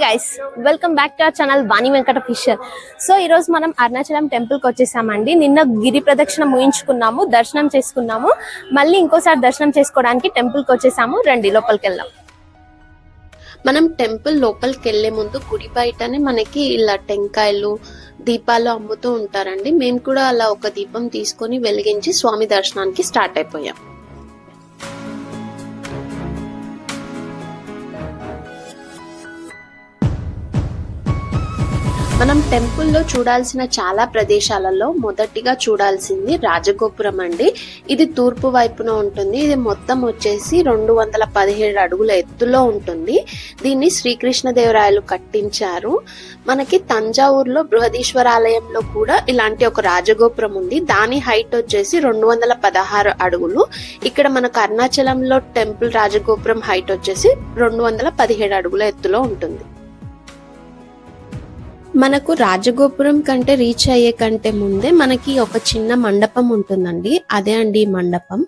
Guys, welcome back to our channel Vani Venkata Fisher. So ఈ రోజు మనం అరుణాచలం టెంపుల్ కి వచ్చేసామండి. నిన్న గిరి ప్రదక్షిణ ముగించుకున్నాము, దర్శనం చేసుకున్నాము. మళ్ళీ ఇంకోసారి దర్శనం చేసుకోవడానికి టెంపుల్ కి వచ్చేసాము. రండి లోపలికి వెళ్దాం. మనం టెంపుల్ లోపలికి వెళ్లే ముందు గుడి బయటనే మనకి ఇలా టెంకాయలు దీపాలు అమ్ముతూ ఉంటారండి. మేము కూడా అలా ఒక దీపం తీసుకొని వెలిగించి స్వామి దర్శనానికి స్టార్ట్ అయిపోయాం. మనం టెంపుల్లో చూడాల్సిన చాలా ప్రదేశాలలో మొదటిగా చూడాల్సింది రాజగోపురం అండి. ఇది తూర్పు వైపున ఉంటుంది. ఇది మొత్తం వచ్చేసి 217 అడుగుల ఎత్తులో ఉంటుంది. దీన్ని శ్రీకృష్ణదేవరాయలు కట్టించారు. మనకి తంజావూరులో బృహదీశ్వర ఆలయంలో కూడా ఇలాంటి ఒక రాజగోపురం ఉంది. దాని హైట్ వచ్చేసి 216 అడుగులు. ఇక్కడ మనకు అరుణాచలంలో టెంపుల్ రాజగోపురం హైట్ వచ్చేసి 217 అడుగుల ఎత్తులో ఉంటుంది. మనకు రాజగోపురం కంటే రీచ్ అయ్యే కంటే ముందే మనకి ఒక చిన్న మండపం ఉంటుందండి. అదే అండి మండపం.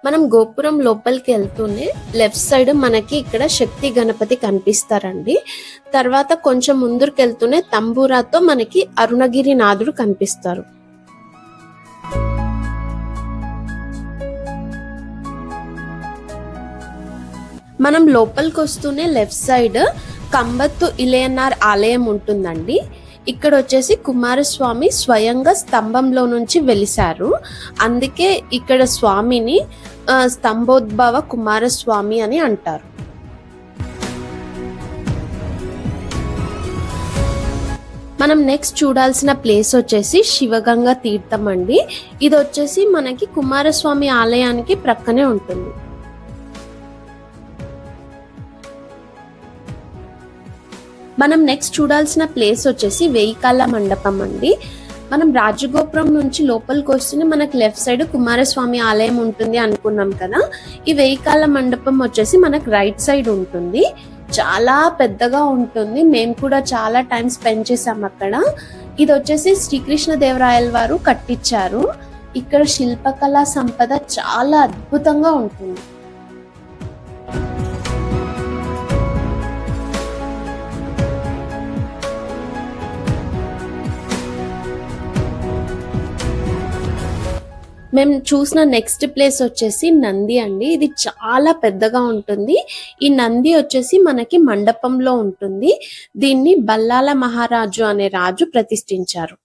మనం గోపురం లోపలికి వెళ్తూనే లెఫ్ట్ సైడ్ మనకి ఇక్కడ శక్తి గణపతి కనిపిస్తారండి. తర్వాత కొంచెం ముందుకు వెళ్తూనే తంబూరాతో మనకి అరుణగిరి నాథుడు కనిపిస్తారు. మనం లోపలికి వస్తూనే లెఫ్ట్ సైడ్ కంబత్తు ఇలయన్నార్ ఆలయం ఉంటుందండి. ఇక్కడ వచ్చేసి కుమారస్వామి స్వయంగా స్తంభంలో నుంచి వెలిశారు. అందుకే ఇక్కడ స్వామిని స్తంభోద్భవ కుమారస్వామి అని అంటారు. మనం నెక్స్ట్ చూడాల్సిన ప్లేస్ వచ్చేసి శివగంగా తీర్థం అండి. ఇది వచ్చేసి మనకి కుమారస్వామి ఆలయానికి ప్రక్కనే ఉంటుంది. మనం నెక్స్ట్ చూడాల్సిన ప్లేస్ వచ్చేసి వేయికాళ్ళ మండపం అండి. మనం రాజగోపురం నుంచి లోపలికి వస్తూనే మనకి లెఫ్ట్ సైడ్ కుమారస్వామి ఆలయం ఉంటుంది అనుకున్నాం కదా. ఈ వేయికాళ్ళ మండపం వచ్చేసి మనకు రైట్ సైడ్ ఉంటుంది. చాలా పెద్దగా ఉంటుంది. మేము కూడా చాలా టైం స్పెండ్ చేసాం అక్కడ. ఇది వచ్చేసి శ్రీకృష్ణదేవరాయల వారు కట్టించారు. ఇక్కడ శిల్పకళా సంపద చాలా అద్భుతంగా ఉంటుంది. మేము చూసిన నెక్స్ట్ ప్లేస్ వచ్చేసి నంది అండి. ఇది చాలా పెద్దగా ఉంటుంది. ఈ నంది వచ్చేసి మనకి మండపంలో ఉంటుంది. దీన్ని బల్లాల మహారాజు అనే రాజు ప్రతిష్ఠించారు.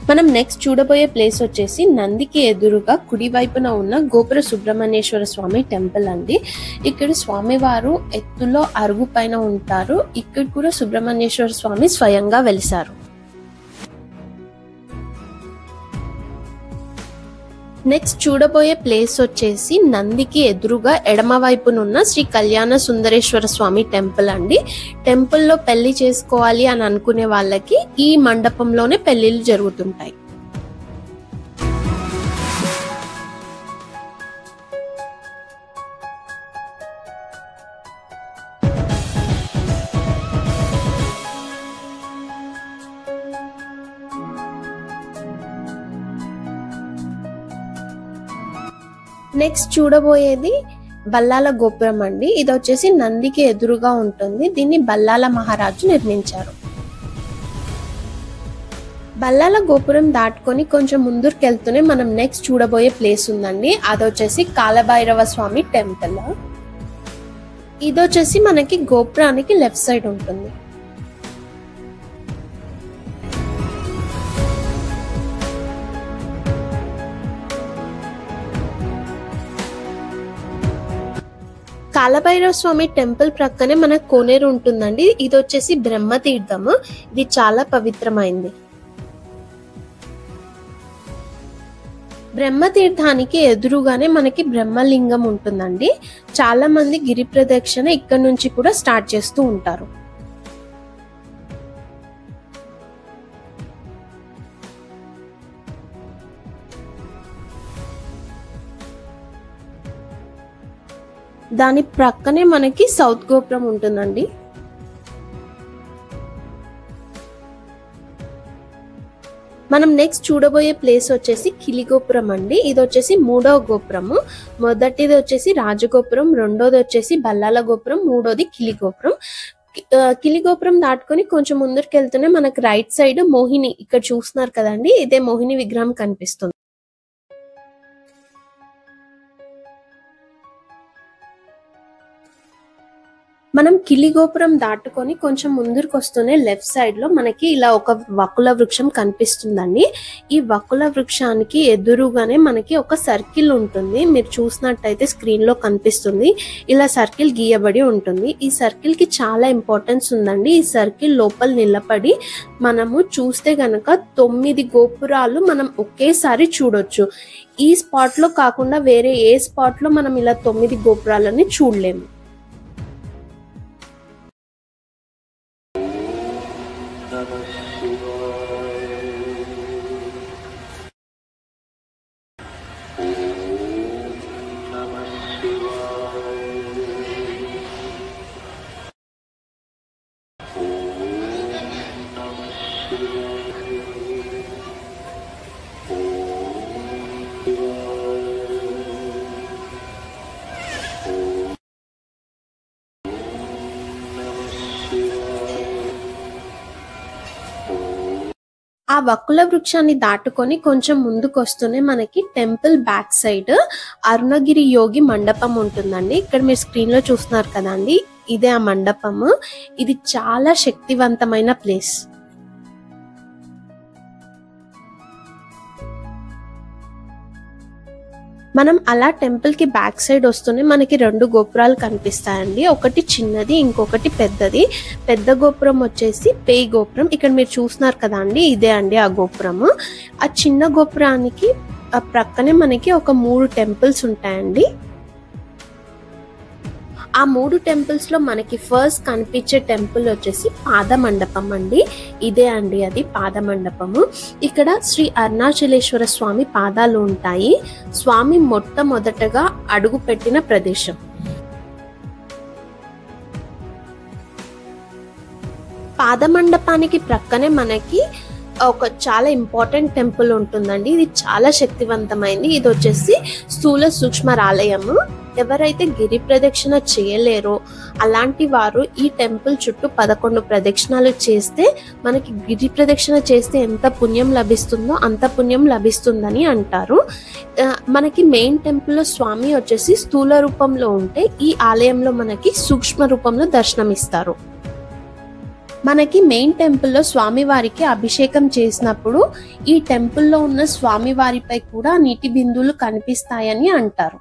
మనం నెక్స్ట్ చూడబోయే ప్లేస్ వచ్చేసి నందికి ఎదురుగా కుడి వైపున ఉన్న గోపుర సుబ్రహ్మణ్యేశ్వర స్వామి టెంపుల్ అండి. ఇక్కడ స్వామివారు ఎత్తులో అరుగు పైన ఉంటారు. ఇక్కడ కూడా సుబ్రహ్మణ్యేశ్వర స్వామి స్వయంగా వెలిశారు. నెక్స్ట్ చూడబోయే ప్లేస్ వచ్చేసి నందికి ఎదురుగా ఎడమ వైపునున్న శ్రీ కళ్యాణ సుందరేశ్వర స్వామి టెంపుల్ అండి. టెంపుల్లో పెళ్లి చేసుకోవాలి అని అనుకునే వాళ్ళకి ఈ మండపంలోనే పెళ్లిళ్ళు జరుగుతుంటాయి. నెక్స్ట్ చూడబోయేది బల్లాల గోపురం అండి. ఇది వచ్చేసి నందికి ఎదురుగా ఉంటుంది. దీన్ని బల్లాల మహారాజు నిర్మించారు. బల్లాల గోపురం దాటుకొని కొంచెం ముందుకు వెళ్తూనే మనం నెక్స్ట్ చూడబోయే ప్లేస్ ఉందండి. అది వచ్చేసి కాలభైరవ స్వామి టెంపుల్. ఇది వచ్చేసి మనకి గోపురానికి లెఫ్ట్ సైడ్ ఉంటుంది. కాలభైరవ స్వామి టెంపుల్ ప్రక్కనే మనకు కోనేరు ఉంటుందండి. ఇది వచ్చేసి బ్రహ్మతీర్థము. ఇది చాలా పవిత్రమైంది. బ్రహ్మతీర్థానికి ఎదురుగానే మనకి బ్రహ్మలింగం ఉంటుందండి. చాలా మంది గిరి ప్రదక్షిణ ఇక్కడ నుంచి కూడా స్టార్ట్ చేస్తూ ఉంటారు. దాని ప్రక్కనే మనకి సౌత్ గోపురం ఉంటుందండి. మనం నెక్స్ట్ చూడబోయే ప్లేస్ వచ్చేసి కిలిగోపురం అండి. ఇది వచ్చేసి 3వ గోపురము. మొదటిది వచ్చేసి రాజగోపురం, రెండోది వచ్చేసి బల్లాల గోపురం, మూడోది కిలిగోపురం. కిలిగోపురం దాటుకొని కొంచెం ముందరికి వెళ్తూనే మనకు రైట్ సైడ్ మోహిని, ఇక్కడ చూస్తున్నారు కదండి, ఇదే మోహిని విగ్రహం కనిపిస్తుంది. మనం కిలిగోపురం దాటుకొని కొంచెం ముందుకు వస్తూనే లెఫ్ట్ సైడ్ లో మనకి ఇలా ఒక వకుల వృక్షం కనిపిస్తుందండి. ఈ వకుల వృక్షానికి ఎదురుగానే మనకి ఒక సర్కిల్ ఉంటుంది. మీరు చూసినట్టయితే స్క్రీన్ లో కనిపిస్తుంది. ఇలా సర్కిల్ గీయబడి ఉంటుంది. ఈ సర్కిల్ కి చాలా ఇంపార్టెన్స్ ఉందండి. ఈ సర్కిల్ లోపల నిలబడి మనము చూస్తే గనక 9 గోపురాలు మనం ఒకేసారి చూడొచ్చు. ఈ స్పాట్ లో కాకుండా వేరే ఏ స్పాట్ లో మనం ఇలా 9 గోపురాలని చూడలేము. ఆ వకుల వృక్షాన్ని దాటుకొని కొంచెం ముందుకు వస్తూనే మనకి టెంపుల్ బ్యాక్ సైడ్ అరుణగిరి యోగి మండపం ఉంటుందండి. ఇక్కడ మీరు స్క్రీన్ లో చూస్తున్నారు కదండి, ఇదే ఆ మండపము. ఇది చాలా శక్తివంతమైన ప్లేస్. మనం అలా టెంపుల్ కి బ్యాక్ సైడ్ వస్తూనే మనకి 2 గోపురాలు కనిపిస్తాయండి. ఒకటి చిన్నది, ఇంకొకటి పెద్దది. పెద్ద గోపురం వచ్చేసి పేయి గోపురం. ఇక్కడ మీరు చూస్తున్నారు కదా అండి, ఇదే అండి ఆ గోపురము. ఆ చిన్న గోపురానికి ప్రక్కనే మనకి ఒక 3 టెంపుల్స్ ఉంటాయండి. ఆ 3 టెంపుల్స్ లో మనకి ఫస్ట్ కనిపించే టెంపుల్ వచ్చేసి పాద మండపం అండి. ఇదే అండి అది పాద మండపము. ఇక్కడ శ్రీ అరుణాచలేశ్వర స్వామి పాదాలు ఉంటాయి. స్వామి మొట్టమొదటగా అడుగు పెట్టిన ప్రదేశం. పాద మండపానికి ప్రక్కనే మనకి ఒక చాలా ఇంపార్టెంట్ టెంపుల్ ఉంటుందండి. ఇది చాలా శక్తివంతమైంది. ఇది వచ్చేసి స్థూల సూక్ష్మ ఆలయము. ఎవరైతే గిరి ప్రదక్షిణ చేయలేరో అలాంటి వారు ఈ టెంపుల్ చుట్టూ 11 ప్రదక్షిణాలు చేస్తే మనకి గిరి ప్రదక్షిణ చేస్తే ఎంత పుణ్యం లభిస్తుందో అంత పుణ్యం లభిస్తుందని అంటారు. మనకి మెయిన్ టెంపుల్ లో స్వామి వచ్చేసి స్థూల రూపంలో ఉంటే ఈ ఆలయంలో మనకి సూక్ష్మ రూపంలో దర్శనమిస్తారు. మనకి మెయిన్ టెంపుల్లో స్వామివారికి అభిషేకం చేసినప్పుడు ఈ టెంపుల్లో ఉన్న స్వామివారిపై కూడా నీటి బిందువులు కనిపిస్తాయని అంటారు.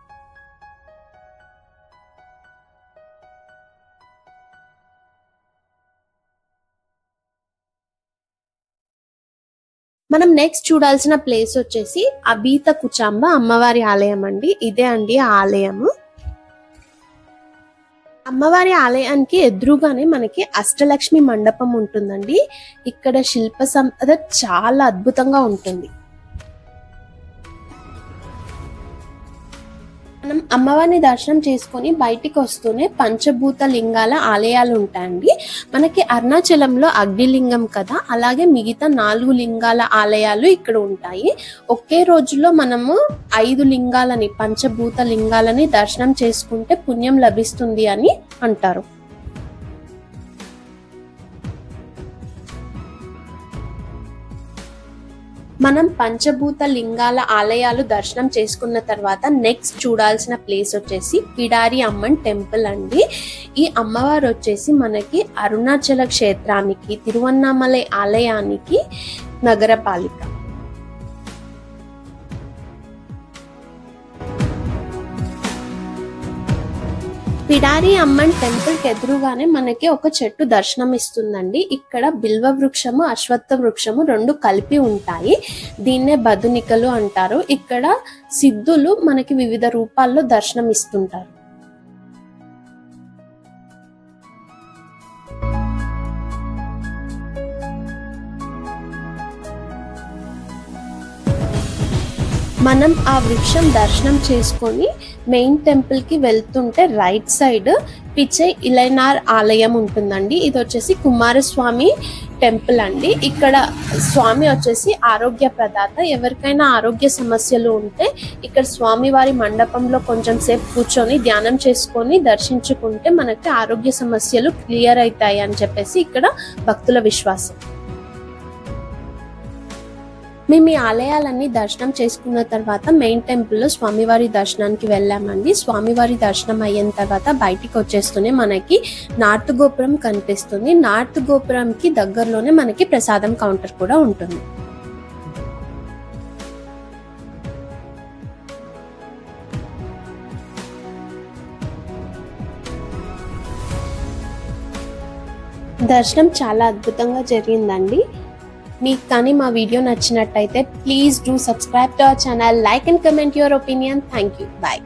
మనం నెక్స్ట్ చూడాల్సిన ప్లేస్ వచ్చేసి అబీత కుచాంబ అమ్మవారి ఆలయం అండి. ఇదే అండి ఆ ఆలయము. అమ్మవారి ఆలయానికి ఎదురుగానే మనకి అష్టలక్ష్మి మండపం ఉంటుందండి. ఇక్కడ శిల్ప సంపద చాలా అద్భుతంగా ఉంటుంది. మనం అమ్మవారిని దర్శనం చేసుకొని బయటికి వస్తూనే పంచభూత లింగాల ఆలయాలు ఉంటాయండి. మనకి అరుణాచలంలో అగ్నిలింగం కదా, అలాగే మిగతా 4 లింగాల ఆలయాలు ఇక్కడ ఉంటాయి. ఒకే రోజులో మనము 5 లింగాలని, పంచభూత లింగాలని దర్శనం చేసుకుంటే పుణ్యం లభిస్తుంది అని అంటారు. మనం పంచభూత లింగాల ఆలయాలు దర్శనం చేసుకున్న తర్వాత నెక్స్ట్ చూడాల్సిన ప్లేస్ వచ్చేసి పిడారి అమ్మన్ టెంపుల్ అండి. ఈ అమ్మవారు వచ్చేసి మనకి అరుణాచల క్షేత్రానికి, తిరువన్నామలై ఆలయానికి నగరపాలిక. పిడారి అమ్మన్ టెంపుల్ కి ఎదురుగానే మనకి ఒక చెట్టు దర్శనం ఇస్తుందండి. ఇక్కడ బిల్వ వృక్షము, అశ్వత్థ వృక్షము 2 కలిపి ఉంటాయి. దీన్నే బదునికలు అంటారు. ఇక్కడ సిద్ధులు మనకి వివిధ రూపాల్లో దర్శనం ఇస్తుంటారు. మనం ఆ వృక్షం దర్శనం చేసుకొని మెయిన్ టెంపుల్కి వెళ్తుంటే రైట్ సైడ్ పిచ్చై ఇలైనార్ ఆలయం ఉంటుందండి. ఇది వచ్చేసి కుమారస్వామి టెంపుల్ అండి. ఇక్కడ స్వామి వచ్చేసి ఆరోగ్య ప్రదాత. ఎవరికైనా ఆరోగ్య సమస్యలు ఉంటే ఇక్కడ స్వామివారి మండపంలో కొంచెం సేపు కూర్చొని ధ్యానం చేసుకొని దర్శించుకుంటే మనకి ఆరోగ్య సమస్యలు క్లియర్ అవుతాయి అని చెప్పేసి ఇక్కడ భక్తుల విశ్వాసం. మేము ఈ ఆలయాలన్నీ దర్శనం చేసుకున్న తర్వాత మెయిన్ టెంపుల్లో స్వామివారి దర్శనానికి వెళ్ళామండి. స్వామివారి దర్శనం అయిన తర్వాత బయటికి వచ్చేస్తూనే మనకి నార్త్ గోపురం కనిపిస్తుంది. నార్త్ గోపురంకి దగ్గరలోనే మనకి ప్రసాదం కౌంటర్ కూడా ఉంటుంది. దర్శనం చాలా అద్భుతంగా జరిగిందండి. మీకు కానీ మా వీడియో నచ్చినట్టయితే please do subscribe to our channel, like and comment your opinion. Thank you. Bye.